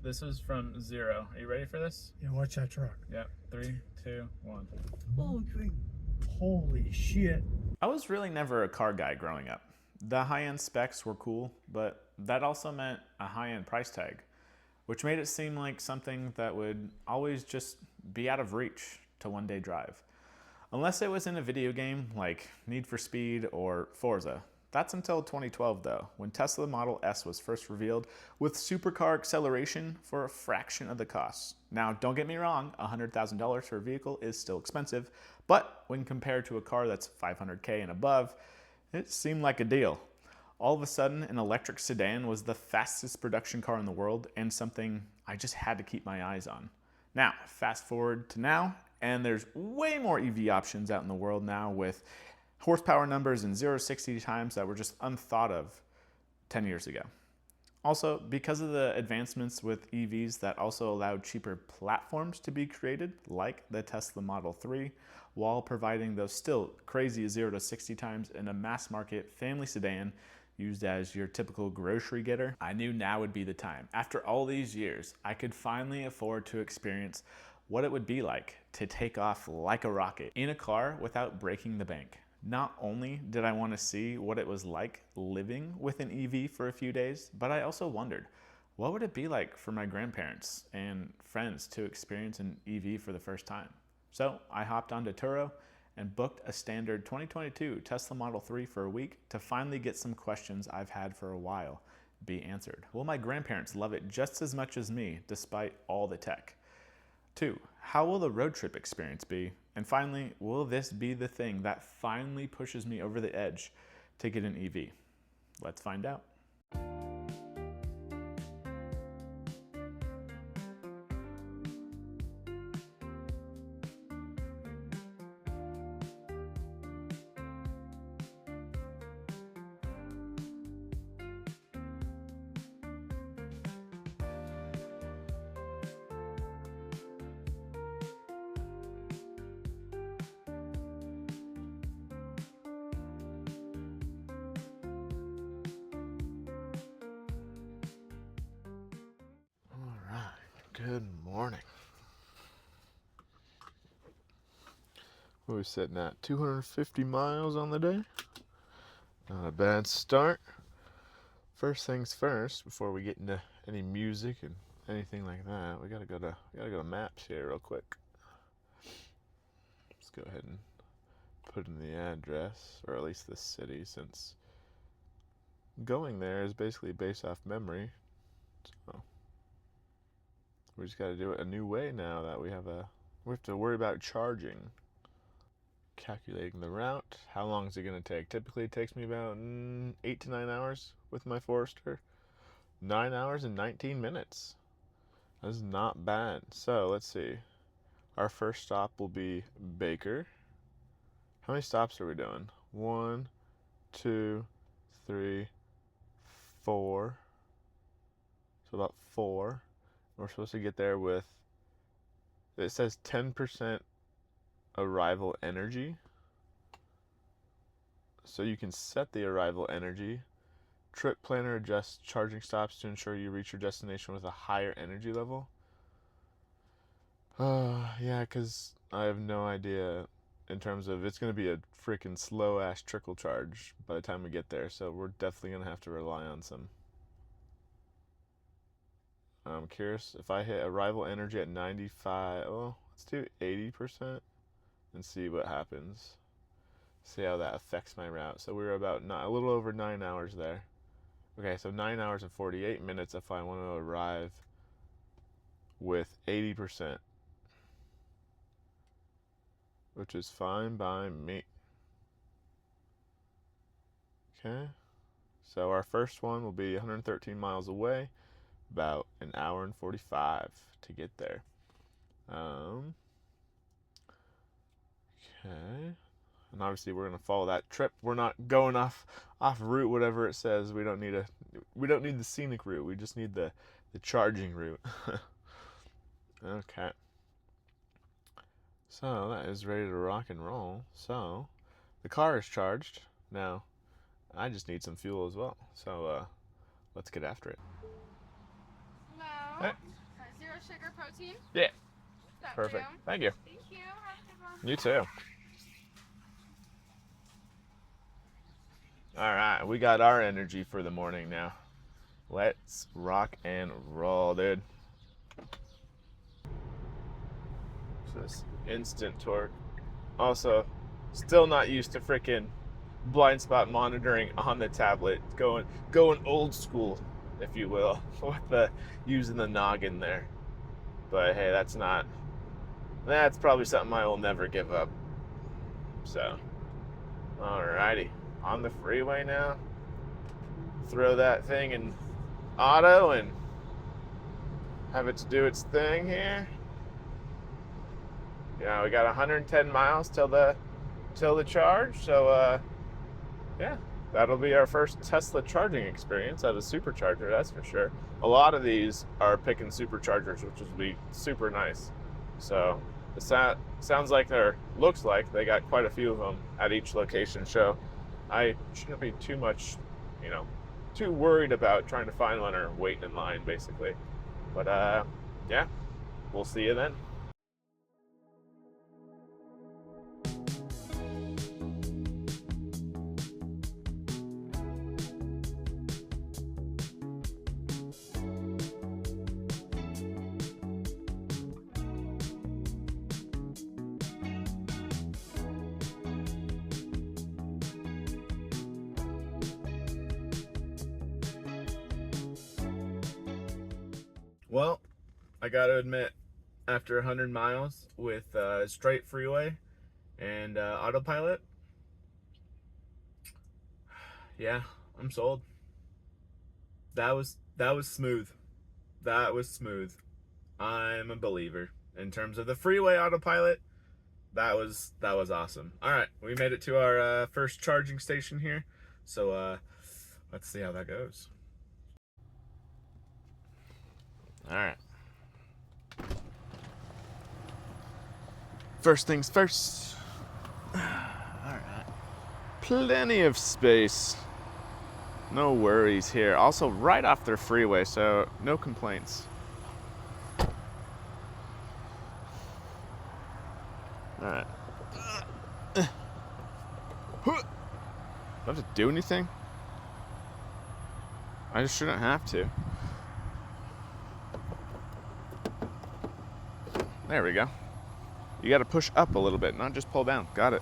This is from 0. Are you ready for this? Yeah, watch that truck. Yep. 3, 2, 1. Holy shit. I was really never a car guy growing up. The high-end specs were cool, but that also meant a high-end price tag, which made it seem like something that would always just be out of reach to one day drive. Unless it was in a video game like Need for Speed or Forza. That's until 2012 though, when Tesla Model S was first revealed with supercar acceleration for a fraction of the cost. Now, don't get me wrong, $100,000 for a vehicle is still expensive, but when compared to a car that's $500K and above, it seemed like a deal. All of a sudden, an electric sedan was the fastest production car in the world and something I just had to keep my eyes on. Now, fast forward to now, and there's way more EV options out in the world now with horsepower numbers in 0 to 60 times that were just unthought of 10 years ago. Also, because of the advancements with EVs that also allowed cheaper platforms to be created, like the Tesla Model 3, while providing those still crazy 0 to 60 times in a mass market family sedan used as your typical grocery getter, I knew now would be the time. After all these years, I could finally afford to experience what it would be like to take off like a rocket in a car without breaking the bank. Not only did I want to see what it was like living with an EV for a few days, but I also wondered, what would it be like for my grandparents and friends to experience an EV for the first time? So I hopped onto Turo and booked a standard 2022 Tesla Model 3 for a week to finally get some questions I've had for a while be answered. Will my grandparents love it just as much as me, despite all the tech? 2, how will the road trip experience be? And finally, will this be the thing that finally pushes me over the edge to get an EV? Let's find out. Good morning. What are we sitting at? 250 miles on the day? Not a bad start. First things first, before we get into any music and anything like that, we gotta go to maps here real quick. Let's go ahead and put in the address, or at least the city, since going there is basically based off memory. So we just got to do it a new way now that we have to worry about charging. Calculating the route. How long is it going to take? Typically it takes me about 8 to 9 hours with my Forester. 9 hours and 19 minutes. That's not bad. So let's see. Our first stop will be Baker. How many stops are we doing? 1, 2, 3, 4. So about 4. We're supposed to get there with, it says 10% arrival energy. So you can set the arrival energy. Trip planner adjusts charging stops to ensure you reach your destination with a higher energy level. Yeah, because I have no idea in terms of, it's going to be a freaking slow ass trickle charge by the time we get there. So we're definitely going to have to rely on some. I'm curious if I hit arrival energy at 95. Oh, let's do 80% and see what happens. See how that affects my route. So we were about a little over 9 hours there. Okay, so 9 hours and 48 minutes if I want to arrive with 80%, which is fine by me. Okay, so our first one will be 113 miles away. About an hour and 45 to get there. Okay. And obviously we're gonna follow that trip. We're not going off route, whatever it says. We don't need the scenic route. We just need the charging route. Okay. So that is ready to rock and roll. So the car is charged. Now I just need some fuel as well. So let's get after it. Hello? Hey. sugar protein. Yeah. That Perfect. for you. Thank you. Thank you. Have a good one. You too. All right, we got our energy for the morning now. Let's rock and roll, dude. Just instant torque. Also, still not used to freaking blind spot monitoring on the tablet. Going old school, if you will, with the using the noggin there. But hey, that's probably something I will never give up. So, alrighty, on the freeway now. Throw that thing in auto and have it to do its thing here. Yeah, we got 110 miles till the charge. So yeah, that'll be our first Tesla charging experience at a supercharger, that's for sure. A lot of these are picking superchargers, which will be super nice. So it sounds like looks like they got quite a few of them at each location. So I shouldn't be too much, too worried about trying to find one or waiting in line, basically. But yeah, we'll see you then. Well, I gotta admit, after 100 miles with straight freeway and autopilot, yeah, I'm sold. That was smooth. That was smooth. I'm a believer. In terms of the freeway autopilot, that was awesome. All right, we made it to our first charging station here. So let's see how that goes. All right. First things first. All right. Plenty of space. No worries here. Also, right off their freeway, so no complaints. All right. Do I have to do anything? I just shouldn't have to. There we go. You got to push up a little bit, not just pull down. Got it.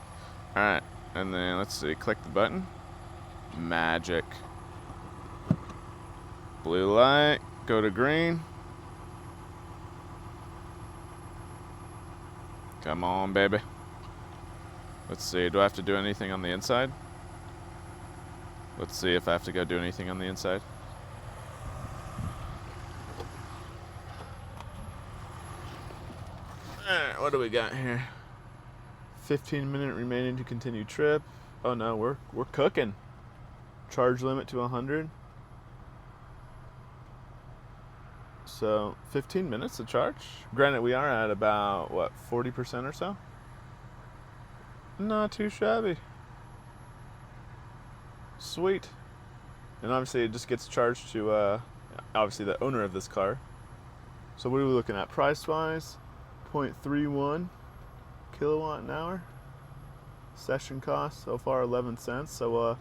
All right. And then let's see. Click the button. Magic. Blue light. Go to green. Come on, baby. Let's see. Do I have to do anything on the inside? Let's see if I have to go do anything on the inside. Alright, what do we got here? 15-minute remaining to continue trip. Oh no, we're cooking. Charge limit to 100. So 15 minutes to charge. Granted, we are at about what, 40% or so. Not too shabby. Sweet. And obviously it just gets charged to obviously the owner of this car. So what are we looking at price wise? 0.31 kilowatt an hour. Session cost so far 11 cents. So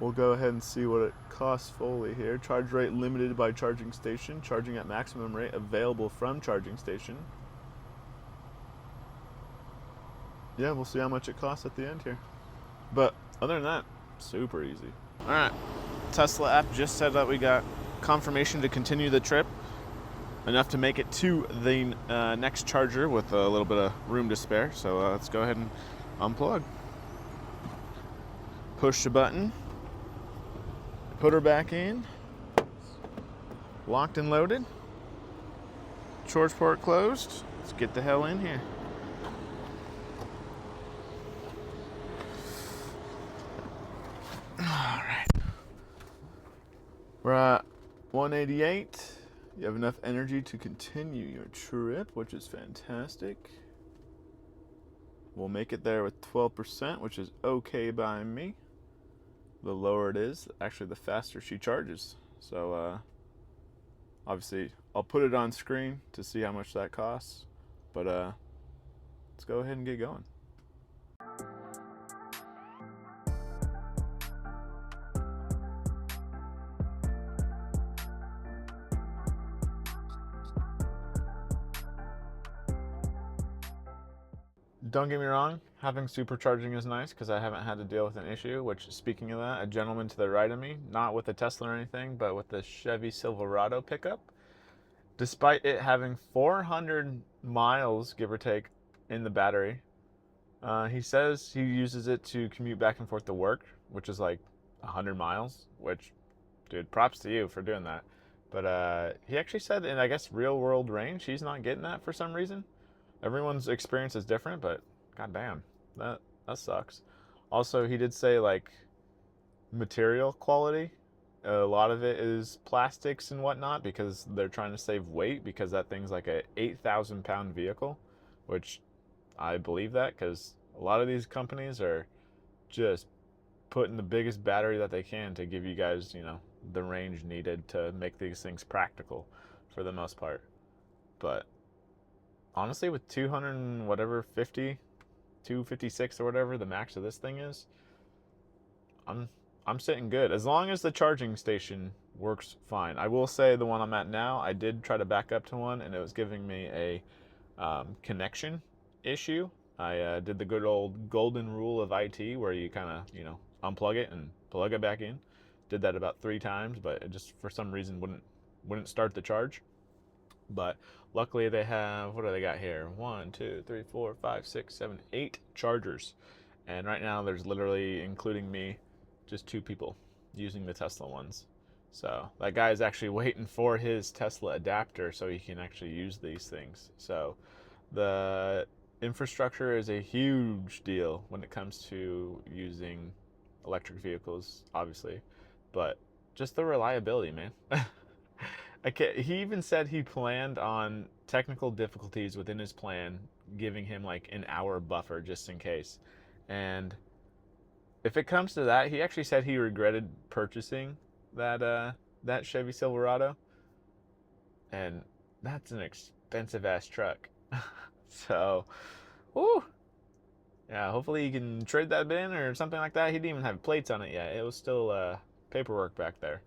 we'll go ahead and see what it costs fully here. Charge rate limited by charging station. Charging at maximum rate available from charging station. Yeah, we'll see how much it costs at the end here. But other than that, super easy. All right, Tesla app just said that we got confirmation to continue the trip. Enough to make it to the next charger with a little bit of room to spare. So let's go ahead and unplug. Push the button. Put her back in. Locked and loaded. Charge port closed. Let's get the hell in here. All right. We're at 188. You have enough energy to continue your trip, which is fantastic. We'll make it there with 12%, which is okay by me. The lower it is, actually the faster she charges. So Obviously, I'll put it on screen to see how much that costs. But let's go ahead and get going. Don't get me wrong, having supercharging is nice because I haven't had to deal with an issue, which, speaking of that, a gentleman to the right of me, not with a Tesla or anything, but with the Chevy Silverado pickup, despite it having 400 miles, give or take, in the battery, he says he uses it to commute back and forth to work, which is like 100 miles, which, dude, props to you for doing that. But he actually said in, I guess, real world range, he's not getting that for some reason. Everyone's experience is different, but goddamn, that sucks. Also, he did say like material quality. A lot of it is plastics and whatnot because they're trying to save weight because that thing's like a 8,000 pound vehicle, which I believe that because a lot of these companies are just putting the biggest battery that they can to give you guys, you know, the range needed to make these things practical for the most part. But honestly, with 200 and whatever 256 or whatever the max of this thing is, I'm sitting good as long as the charging station works fine. I will say the one I'm at now, I did try to back up to one and it was giving me a connection issue. I did the good old golden rule of IT where you kind of, you know, unplug it and plug it back in. Did that about 3 times, but it just for some reason wouldn't start the charge. But luckily they have, what do they got here? 1, 2, 3, 4, 5, 6, 7, 8 chargers. And right now there's literally, including me, just 2 people using the Tesla ones. So that guy is actually waiting for his Tesla adapter so he can actually use these things. So the infrastructure is a huge deal when it comes to using electric vehicles, obviously. But just the reliability, man. He even said he planned on technical difficulties within his plan, giving him like an hour buffer just in case. And if it comes to that, he actually said he regretted purchasing that Chevy Silverado, and that's an expensive ass truck. So, whoo, yeah. Hopefully he can trade that in or something like that. He didn't even have plates on it yet. It was still paperwork back there,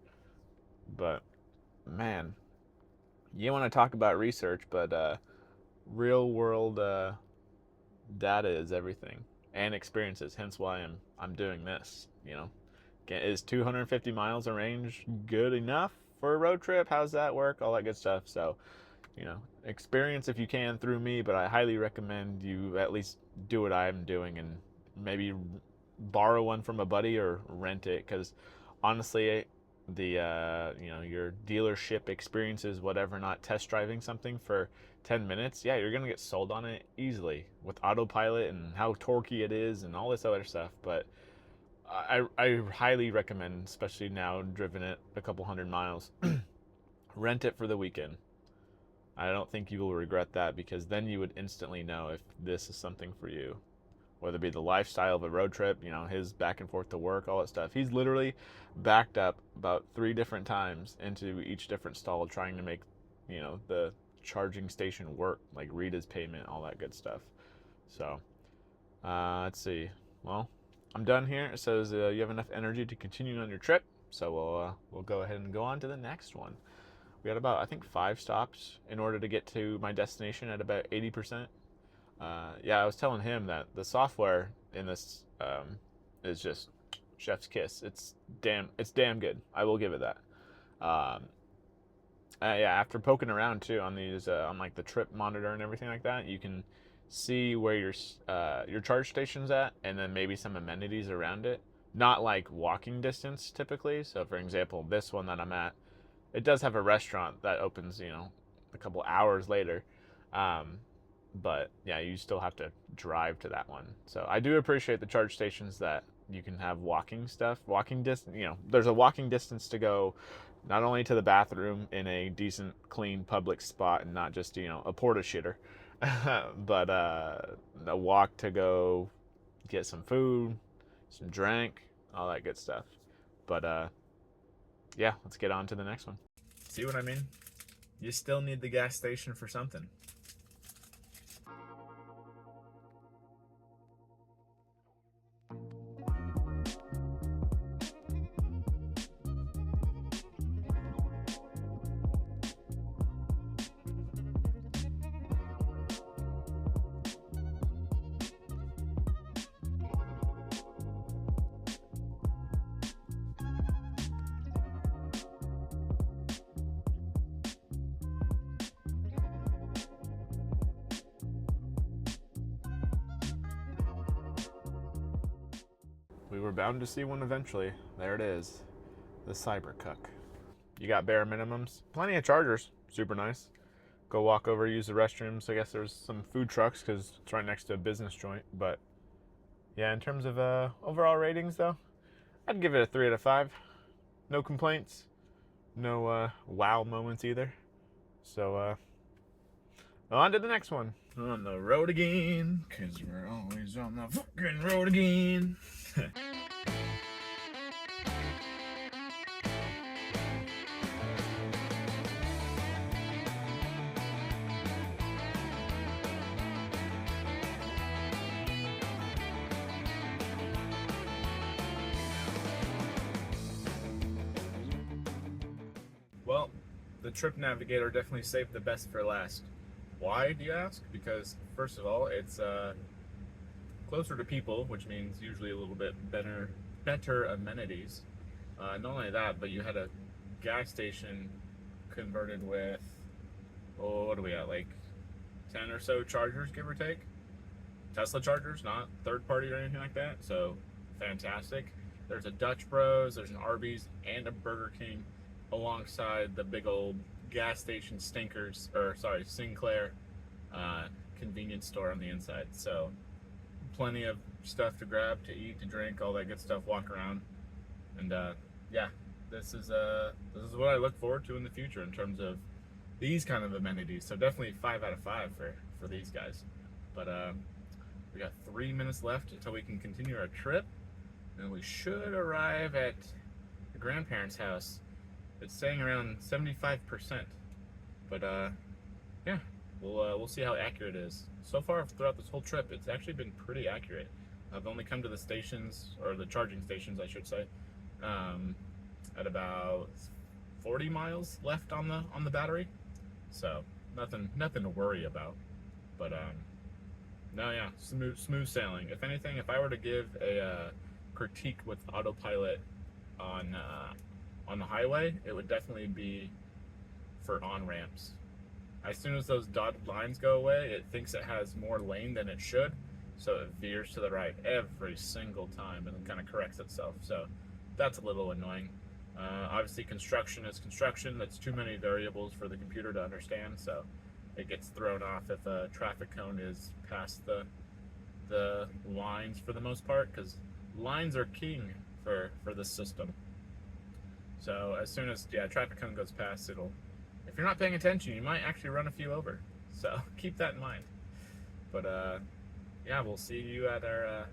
but. Man, you want to talk about research, but real world data is everything and experiences. Hence why I'm doing this. You know, is 250 miles of range good enough for a road trip? How's that work? All that good stuff. So, you know, experience if you can through me, but I highly recommend you at least do what I'm doing and maybe borrow one from a buddy or rent it because honestly. The you know, your dealership experiences, whatever, not test driving something for 10 minutes, yeah, you're gonna get sold on it easily with autopilot and how torquey it is and all this other stuff. But I highly recommend, especially now driven it a couple 100 miles, rent it for the weekend. I don't think you will regret that because then you would instantly know if this is something for you. Whether it be the lifestyle of a road trip, you know, his back and forth to work, all that stuff. He's literally backed up about 3 different times into each different stall trying to make, you know, the charging station work, like read his payment, all that good stuff. So, let's see. Well, I'm done here. It says you have enough energy to continue on your trip. So we'll go ahead and go on to the next one. We got about, I think, 5 stops in order to get to my destination at about 80%. Yeah, I was telling him that the software in this is just chef's kiss. It's damn good. I will give it that. Yeah, after poking around too on these on like the trip monitor and everything like that, you can see where your charge station's at, and then maybe some amenities around it. Not like walking distance typically. So for example, this one that I'm at, it does have a restaurant that opens, you know, a couple hours later. But yeah, you still have to drive to that one. So I do appreciate the charge stations that you can have walking stuff, walking distance. You know, there's a walking distance to go, not only to the bathroom in a decent, clean public spot, and not just, you know, a porta shitter, but a walk to go get some food, some drink, all that good stuff. But yeah, let's get on to the next one. See what I mean? you still need the gas station for something. We were bound to see one eventually. There it is, the Cybercuck. You got bare minimums, plenty of chargers, super nice. Go walk over, use the restrooms. I guess there's some food trucks because it's right next to a business joint. But yeah, in terms of overall ratings though, I'd give it a 3 out of 5. No complaints, no wow moments either. So on to the next one. On the road again, 'cause we're always on the fucking road again. Well, the Trip Navigator definitely saved the best for last. Why, do you ask? Because, first of all, it's closer to people, which means usually a little bit better amenities. Not only that, but you had a gas station converted with, what are we at, like 10 or so chargers, give or take? Tesla chargers, not third party or anything like that, so fantastic. There's a Dutch Bros, there's an Arby's, and a Burger King alongside the big old gas station Sinclair convenience store on the inside. So plenty of stuff to grab, to eat, to drink, all that good stuff, walk around. And yeah, this is what I look forward to in the future in terms of these kind of amenities. So definitely 5 out of 5 for these guys. But we got 3 minutes left until we can continue our trip, and we should arrive at the grandparents' house. It's saying around 75%, but yeah, we'll see how accurate it is. So far throughout this whole trip, it's actually been pretty accurate. I've only come to the stations, or the charging stations, I should say, at about 40 miles left on the battery. So nothing to worry about. But no, yeah, smooth sailing. If anything, if I were to give a critique with autopilot on the highway, it would definitely be for on-ramps. As soon as those dotted lines go away, it thinks it has more lane than it should, so it veers to the right every single time and then kind of corrects itself. So that's a little annoying. Obviously, construction is construction. That's too many variables for the computer to understand, so it gets thrown off if a traffic cone is past the lines for the most part, because lines are king for this system. So as soon as traffic cone goes past, if you're not paying attention, you might actually run a few over. So keep that in mind. But yeah, we'll see you at our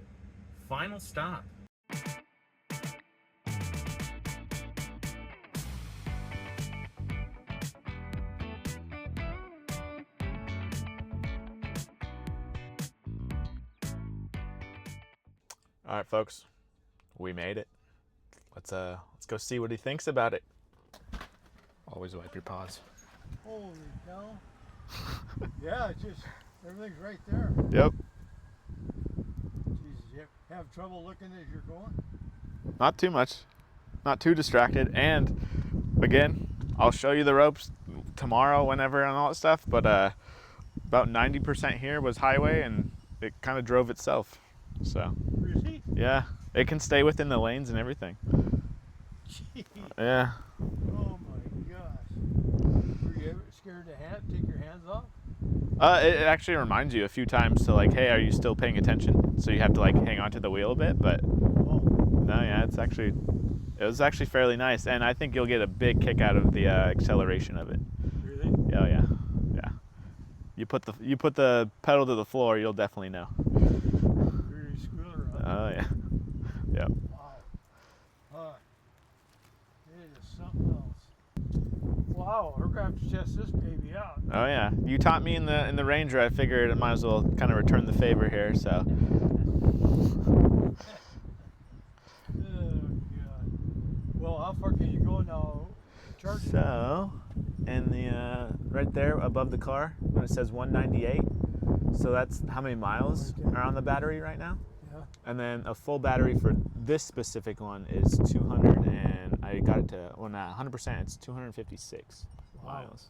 final stop. All right, folks, we made it. Let's go see what he thinks about it. Always wipe your paws. Holy cow. Yeah, it's just, everything's right there. Yep. Jesus, you have trouble looking as you're going? Not too much. Not too distracted. And again, I'll show you the ropes tomorrow, whenever, and all that stuff. But about 90% here was highway, and it kind of drove itself. So Really? yeah, it can stay within the lanes and everything. Gee. Yeah. Oh my gosh. Were you ever scared to take your hands off? It actually reminds you a few times to like, hey, are you still paying attention? So you have to like hang onto the wheel a bit, but Oh, no, yeah, it was actually fairly nice, and I think you'll get a big kick out of the acceleration of it. really? Oh yeah, yeah. You put the pedal to the floor, you'll definitely know. Really screw around. Oh yeah, yep. Wow. It is something else. Wow, we're gonna have to test this baby out. Oh yeah, you taught me in the Ranger. I figured I might as well kind of return the favor here. So Oh God. Well, how far can you go now? Charging. so, and the right there above the car when it says 198. So that's how many miles Right there. are on the battery right now. Yeah. And then a full battery for this specific one is 200, and I got it to, well, not 100%, it's 256 Wow. miles.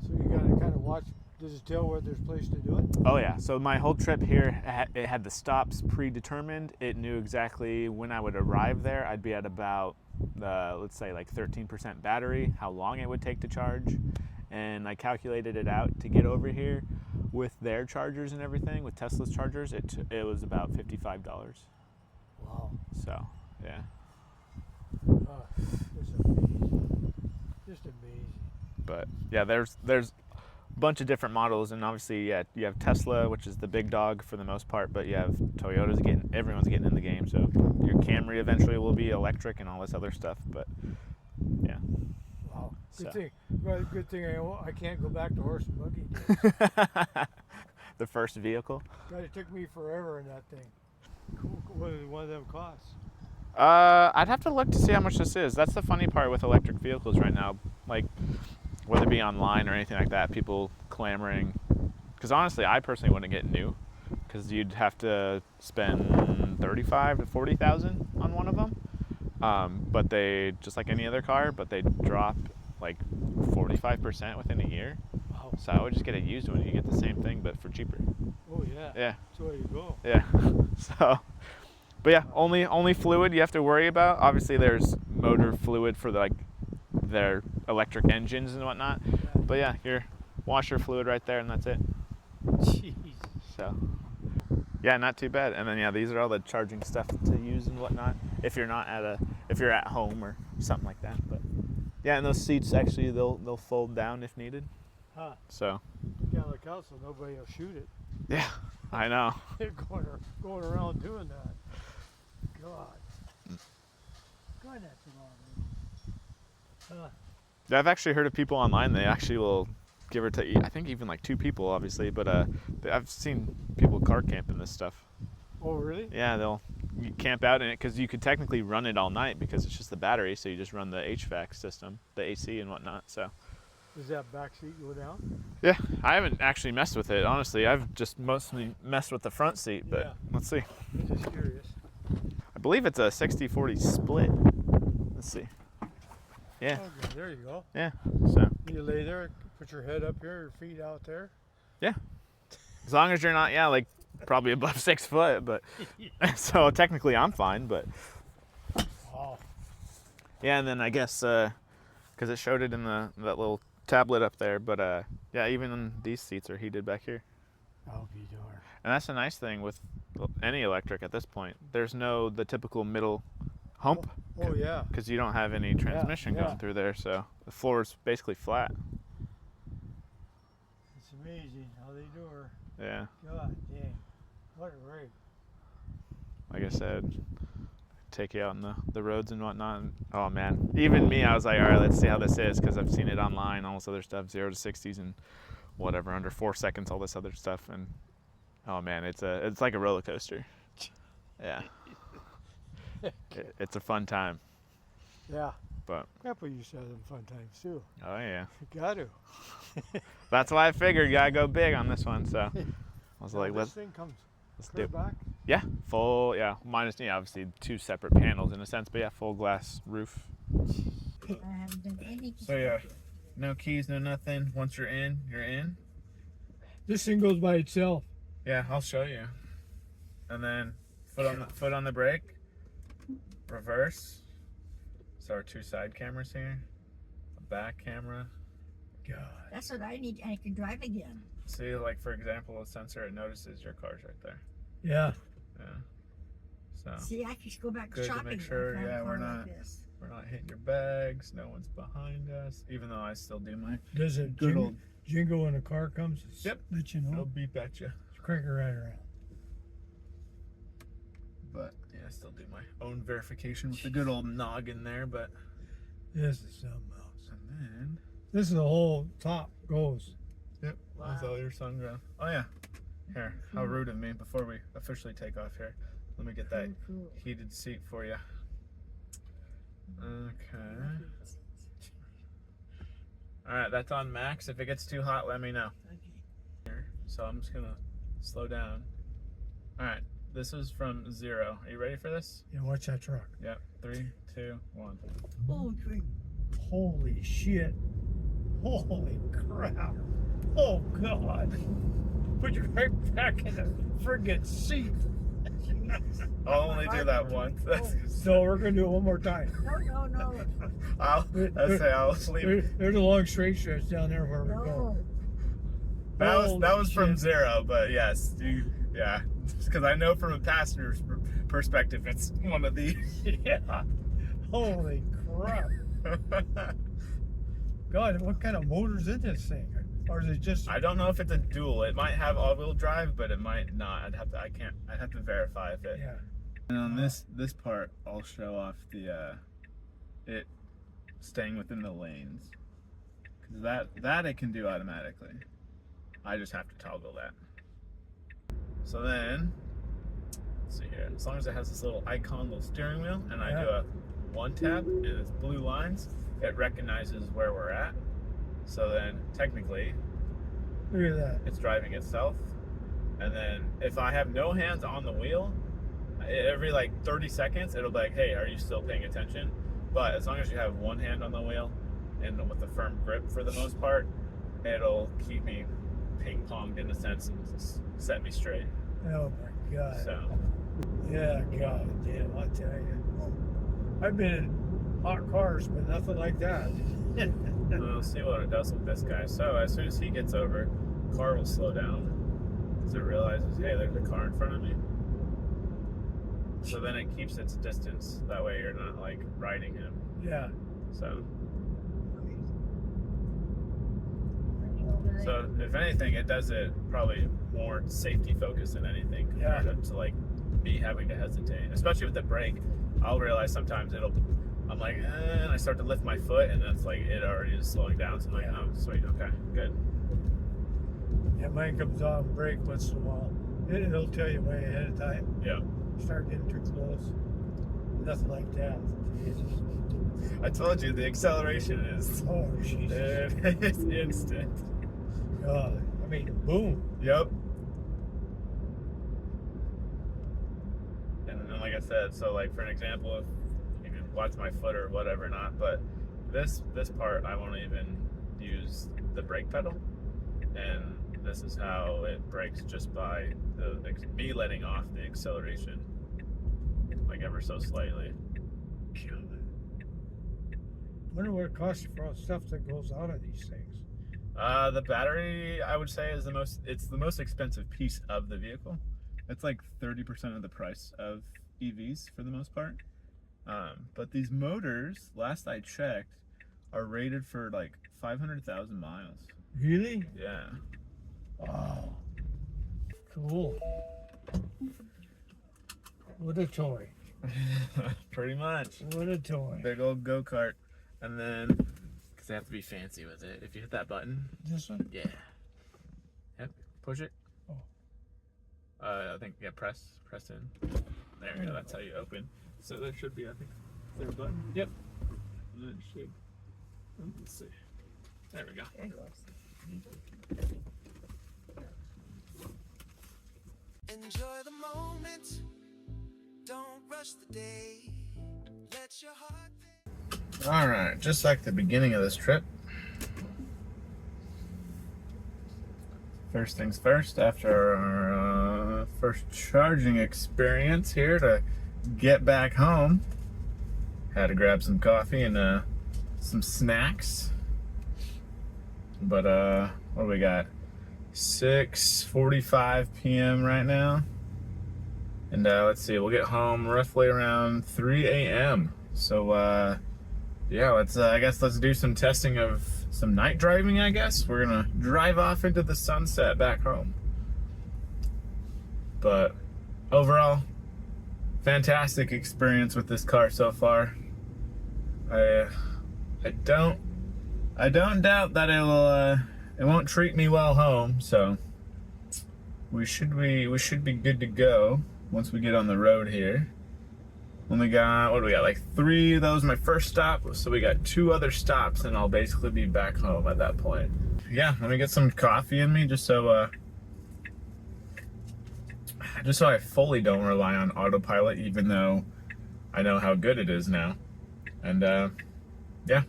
So you gotta kind of watch. Does it tell where there's a place to do it? Oh yeah, so my whole trip here, it had the stops predetermined. It knew exactly when I would arrive there. I'd be at about, let's say like 13% battery, how long it would take to charge. And I calculated it out to get over here with their chargers and everything, with Tesla's chargers, it was about $55. Wow. So, yeah. Just amazing. Just amazing. But yeah, there's a bunch of different models, and obviously, yeah, you have Tesla, which is the big dog for the most part, but you have everyone's getting in the game. So your Camry eventually will be electric and all this other stuff. But yeah. Wow. Good So. thing. Well, good thing I can't go back to horse and buggy days. The first vehicle. God, it took me forever in that thing. Cool. What did one of them cost? I'd have to look to see how much this is. That's the funny part with electric vehicles right now. Like, whether it be online or anything like that, people clamoring. Because honestly, I personally wouldn't get new, because you'd have to spend 35 to 40,000 on one of them. But they, just like any other car, but they drop like 45% within a year. Wow. So I would just get a used one. You get the same thing, but for cheaper. Oh yeah. Yeah. That's the way to go. Yeah. So, but yeah, only fluid you have to worry about. Obviously, there's motor fluid for their electric engines and whatnot. Yeah. But yeah, your washer fluid right there, and that's it. Jeez. So, yeah, not too bad. And then yeah, these are all the charging stuff to use and whatnot. If you're at home or something like that. But yeah, and those seats actually they'll fold down if needed. Huh. So Can't look out so nobody will shoot it. yeah, I know. They're going around doing that. God. God, that's a lot. Huh. Yeah, I've actually heard of people online. They actually will give or take. I think even like 2 people, obviously. But I've seen people car camping this stuff. Oh really? Yeah, they'll camp out in it because you could technically run it all night because it's just the battery. So you just run the HVAC system, the AC and whatnot. So Does that back seat go down? yeah, I haven't actually messed with it. Honestly, I've just mostly messed with the front seat. But Yeah. let's see. I'm just curious. I believe it's a 60-40 split. Let's see. Yeah, Okay, there you go. yeah. So You lay there, put your head up here, your feet out there. yeah, as long as you're not like probably above 6 foot, but so technically I'm fine. But Wow. yeah, and then I guess because it showed it in that little tablet up there. But yeah, even these seats are heated back here, I'll be darned. and that's a nice thing with any electric at this point. There's the typical middle hump Oh yeah. because you don't have any transmission yeah. going through there, so the floor is basically flat. It's amazing how they do her. Yeah, God dang. What a rig. like I said, take you out on the roads and whatnot. And, oh man, even me, I was like, all right, let's see how this is, because I've seen it online, all this other stuff, 0 to 60s and whatever, under 4 seconds, all this other stuff, and oh man, it's like a roller coaster. Yeah, it's a fun time. Yeah. But Grandpa used to have them fun times too. oh yeah, You got to. that's why I figured you gotta go big on this one. So I was like, this let's thing comes do clear it. back. Yeah, full, yeah, minus, obviously 2 separate panels in a sense, but yeah, full glass roof. I haven't done any. So yeah, no keys, no nothing. Once you're in, you're in. This thing goes by itself. Yeah, I'll show you. And then foot on the brake. Reverse. So our 2 side cameras here. A back camera. God. That's what I need. I can drive again. See, like for example, a sensor, it notices your car's right there. Yeah. Yeah. So See, I could go back Good to shopping. make if I sure, found a yeah, car we're like not- this. we're not hitting your bags. No one's behind us. Even though I still do my Does it good old. jingle when a car comes? Yep. Let you It'll know. beep at you. Crank it right around. But yeah, I still do my own verification with the good old noggin there. But This is something else. and then This is the whole top goes. Yep. That's all your sunground. Oh yeah. Here, how rude of me. Before we officially take off here, let me get that Cool. heated seat for you. Okay. All right, that's on max. If it gets too hot, let me know. Okay. So I'm just gonna slow down. All right, this is from 0. Are you ready for this? Yeah, watch that truck. Yep. 3, 2, 1. Oh, drink. Holy shit. Holy crap. Oh God. Put you right back in the friggin' seat. I'll only do that once. That's, So we're gonna do it one more time. No, no, no. I'll leave. There's a long straight stretch down there where we go. No. That was from shit. 0, but yes, yeah, because I know from a passenger's perspective, it's one of these. Yeah. Holy crap. God, what kind of motor's in this thing? Or is it just I don't know if it's a dual. It might have all-wheel drive, but it might not. I'd have to verify if it. yeah. And on this part, I'll show off the it staying within the lanes, because that it can do automatically. I just have to toggle that. So then, let's see here. As long as it has this little icon, little steering wheel, and I do a 1 tap, and it's blue lines, it recognizes where we're at. So then, technically, Look at that. it's driving itself. And then, if I have no hands on the wheel, every like 30 seconds, it'll be like, hey, are you still paying attention? But as long as you have one hand on the wheel, and with a firm grip for the most part, it'll keep me ping-ponged in a sense and set me straight. Oh my God. So, Yeah, God damn, I tell you. I've been in hot cars, but nothing like that. we'll see what it does with this guy. So, as soon as he gets over, car will slow down because it realizes, hey, there's a car in front of me. So then it keeps its distance. That way you're not like riding him. Yeah. So if anything, it does it probably more safety focused than anything compared to like me having to hesitate. Especially with the brake, I'll realize sometimes I'm like, and I start to lift my foot, and it's like it already is slowing down. So I'm like, oh, sweet, okay, good. Yeah, mine comes on brake once in a while. It'll tell you way ahead of time. Yeah. Start getting too close. Nothing like that. Jesus. I told you the acceleration is Oh, Jesus. it's instant. God. I mean, boom. Yep. And like I said, so like for an example, if you can watch my foot or whatever not, but this part I won't even use the brake pedal, and this is how it brakes just by me letting off the acceleration, like ever so slightly. Wonder what it costs for all the stuff that goes out of these things. The battery, I would say, is it's the most expensive piece of the vehicle. It's like 30% of the price of EVs for the most part. But these motors, last I checked, are rated for like 500,000 miles. Really? Yeah. Wow. Cool. What a toy. Pretty much. What a toy. Big old go-kart. And then, because they have to be fancy with it, if you hit that button, This one? yeah. Yep, push it. Oh. I think, yeah, press in. There we go, that's how you open. So there should be, I think, is there a button? Yep. And then it should, let's see. There we go. There you go. Enjoy the moment. Don't rush the day. Let your heart. All right, just like the beginning of this trip. First things first, after our first charging experience here to get back home, had to grab some coffee and some snacks. But what do we got? 6:45 p.m. right now. And let's see, we'll get home roughly around 3 a.m. So yeah, I guess let's do some testing of some night driving, I guess. We're gonna drive off into the sunset back home. But overall, fantastic experience with this car so far. I don't I don't doubt that it won't treat me well home, so we should be good to go once we get on the road here. Only got, what do we got, like 3, that was my first stop, so we got 2 other stops and I'll basically be back home at that point. Yeah, let me get some coffee in me just so I fully don't rely on autopilot, even though I know how good it is now. And yeah,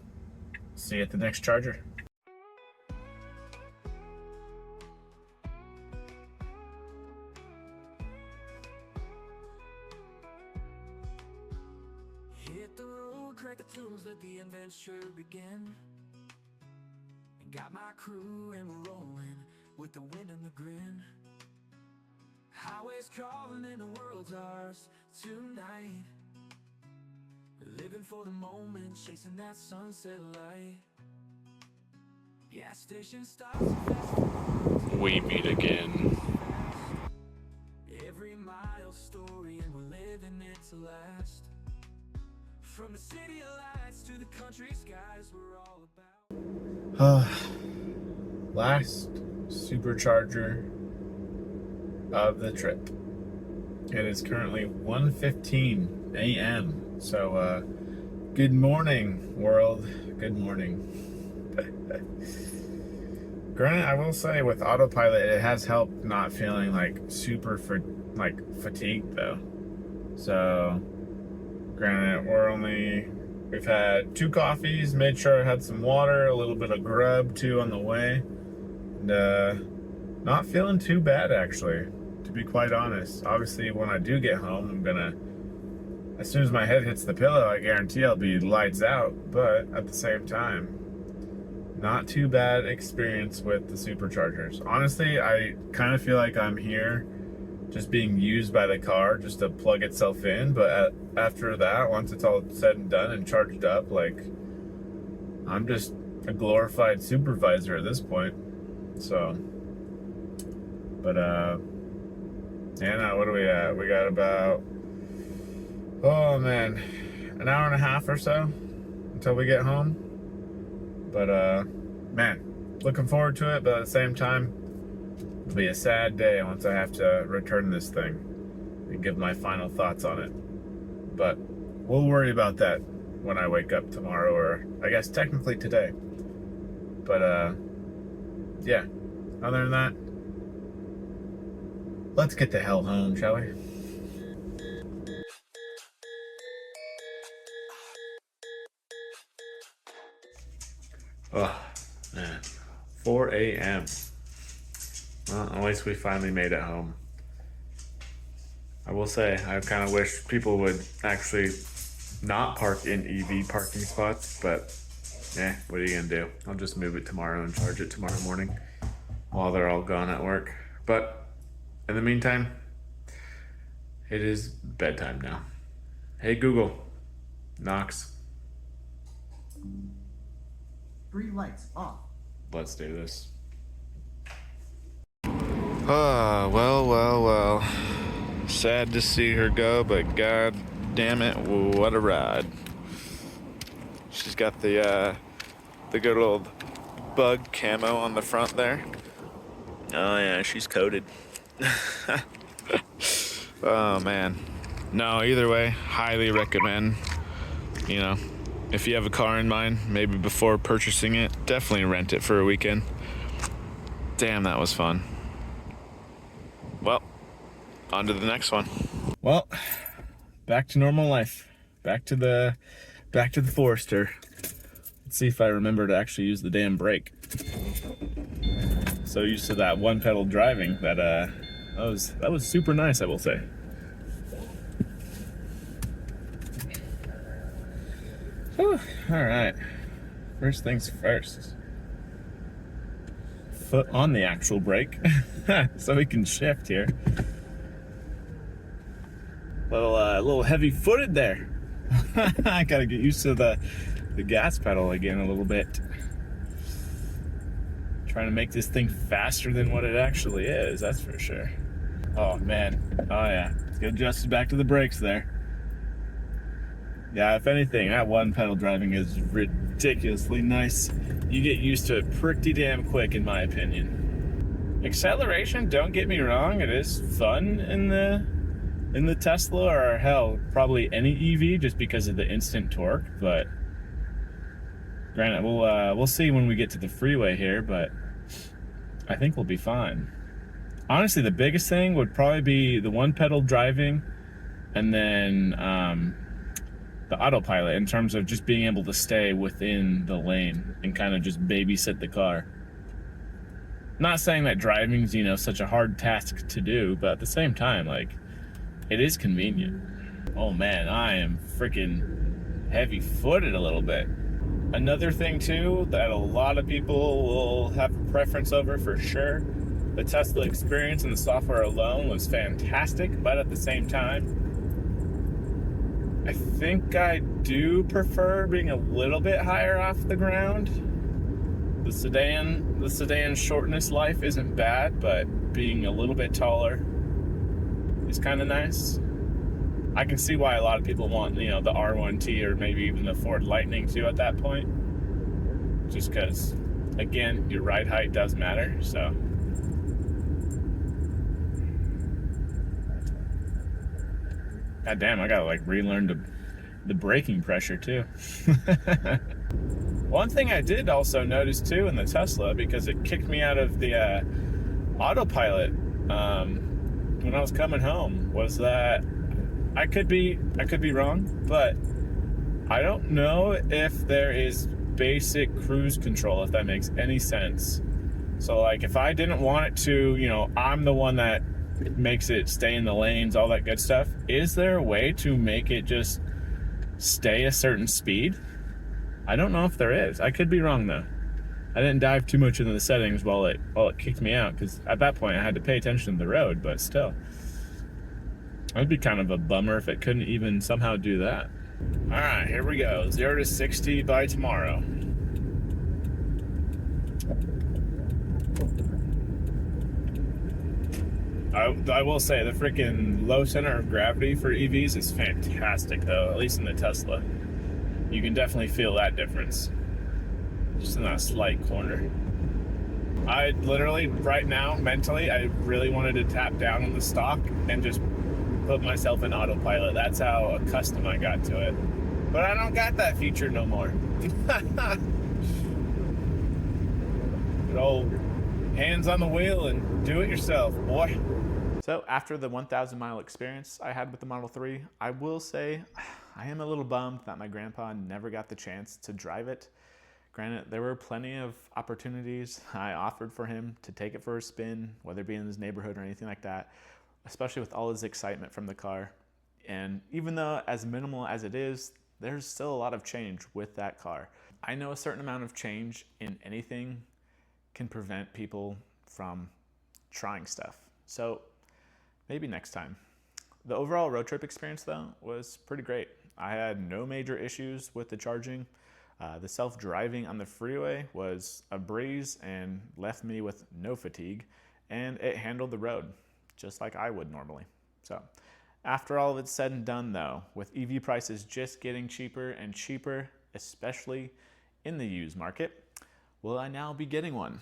see you at the next charger. Hit the road, crack the tunes, let the adventure begin. And got my crew and we're rolling with the wind and the grin. Highways calling and the world's ours tonight. Living for the moment, chasing that sunset light. Gas station stops. We meet again. Every mile story and we're living it to last. From the city of lights to the country skies, we're all about. Last supercharger of the trip. It is currently 1:15 a.m. So good morning, world. Good morning. Granted, I will say with autopilot, it has helped not feeling like super fatigued though. So granted, we've had 2 coffees, made sure I had some water, a little bit of grub too on the way, and not feeling too bad actually, to be quite honest. Obviously, when I do get home, I'm gonna, as soon as my head hits the pillow, I guarantee I'll be lights out, but at the same time, not too bad experience with the superchargers. Honestly, I kind of feel like I'm here just being used by the car just to plug itself in, but after that, once it's all said and done and charged up, like, I'm just a glorified supervisor at this point. So, but yeah, now what are we at? We got about, oh man, an hour and a half or so until we get home. But man, looking forward to it, but at the same time, it'll be a sad day once I have to return this thing and give my final thoughts on it. But we'll worry about that when I wake up tomorrow, or I guess technically today. But yeah, other than that, let's get the hell home, shall we? Oh, man. 4 a.m. Well, at least we finally made it home. I will say, I kind of wish people would actually not park in EV parking spots, but what are you gonna do? I'll just move it tomorrow and charge it tomorrow morning while they're all gone at work. But in the meantime, it is bedtime now. Hey Google, Knox, 3 lights off. let's do this. Ah, well. Sad to see her go, but god damn it, what a ride. She's got the good old bug camo on the front there. Oh yeah, she's coated. Oh man. No, either way, highly recommend. You know, if you have a car in mind, maybe before purchasing it, definitely rent it for a weekend. Damn, that was fun. Well, on to the next one. Well, back to normal life. Back to the Forester. Let's see if I remember to actually use the damn brake. So used to that one pedal driving that that was super nice, I will say. Whew, all right. First things first. Foot on the actual brake, so we can shift here. Little heavy-footed there. I gotta get used to the gas pedal again a little bit. Trying to make this thing faster than what it actually is, that's for sure. Oh man, oh yeah, let's get adjusted back to the brakes there. Yeah, if anything, that one pedal driving is ridiculously nice. you get used to it pretty damn quick, in my opinion. Acceleration, don't get me wrong, it is fun in the Tesla, or hell, probably any EV, just because of the instant torque. But granted, we'll see when we get to the freeway here, but I think we'll be fine. Honestly, the biggest thing would probably be the one pedal driving, and then the autopilot, in terms of just being able to stay within the lane and kind of just babysit the car. Not saying that driving's, you know, such a hard task to do, but at the same time, like, it is convenient. Oh man, I am freaking heavy-footed a little bit. Another thing too that a lot of people will have a preference over for sure, the Tesla experience and the software alone was fantastic, but at the same time, I think I do prefer being a little bit higher off the ground. The sedan shortness life isn't bad, but being a little bit taller is kind of nice. I can see why a lot of people want, you know, the R1T or maybe even the Ford Lightning too at that point. Just because, again, your ride height does matter, so. God damn, I gotta like relearn the braking pressure too. One thing I did also notice too in the Tesla, because it kicked me out of the autopilot when I was coming home, was that I could be wrong, but I don't know if there is basic cruise control, if that makes any sense. So like if I didn't want it to, you know, I'm the one that makes it stay in the lanes, all that good stuff. Is there a way to make it just stay a certain speed? I don't know if there is. I could be wrong though. I didn't dive too much into the settings while it kicked me out, because at that point I had to pay attention to the road, but still. That'd be kind of a bummer if it couldn't even somehow do that. All right, here we go. 0 to 60 by tomorrow. I will say the freaking low center of gravity for EVs is fantastic though, at least in the Tesla. You can definitely feel that difference. Just in that slight corner. I literally, right now, mentally, I really wanted to tap down on the stock and just put myself in autopilot. That's how accustomed I got to it. But I don't got that feature no more. Good old hands on the wheel and do it yourself, boy. So after the 1,000 mile experience I had with the Model 3, I will say I am a little bummed that my grandpa never got the chance to drive it. Granted, there were plenty of opportunities I offered for him to take it for a spin, whether it be in his neighborhood or anything like that, especially with all his excitement from the car. And even though as minimal as it is, there's still a lot of change with that car. I know a certain amount of change in anything can prevent people from trying stuff. So maybe next time. The overall road trip experience though was pretty great. I had no major issues with the charging. The self-driving on the freeway was a breeze and left me with no fatigue, and it handled the road just like I would normally. So after all of it's said and done though, with EV prices just getting cheaper and cheaper, especially in the used market, will I now be getting one?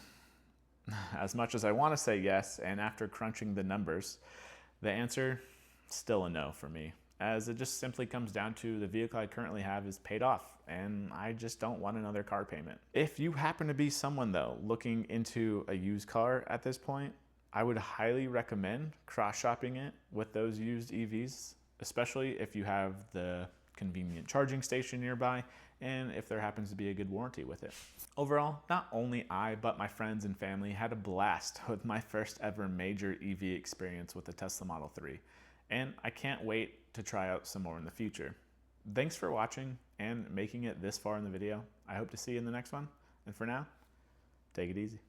As much as I want to say yes, and after crunching the numbers, the answer, still a no for me, as it just simply comes down to the vehicle I currently have is paid off, and I just don't want another car payment. If you happen to be someone though looking into a used car at this point, I would highly recommend cross-shopping it with those used EVs, especially if you have the convenient charging station nearby and if there happens to be a good warranty with it. Overall, not only I, but my friends and family had a blast with my first ever major EV experience with the Tesla Model 3, and I can't wait to try out some more in the future. Thanks for watching and making it this far in the video. I hope to see you in the next one, and for now, take it easy.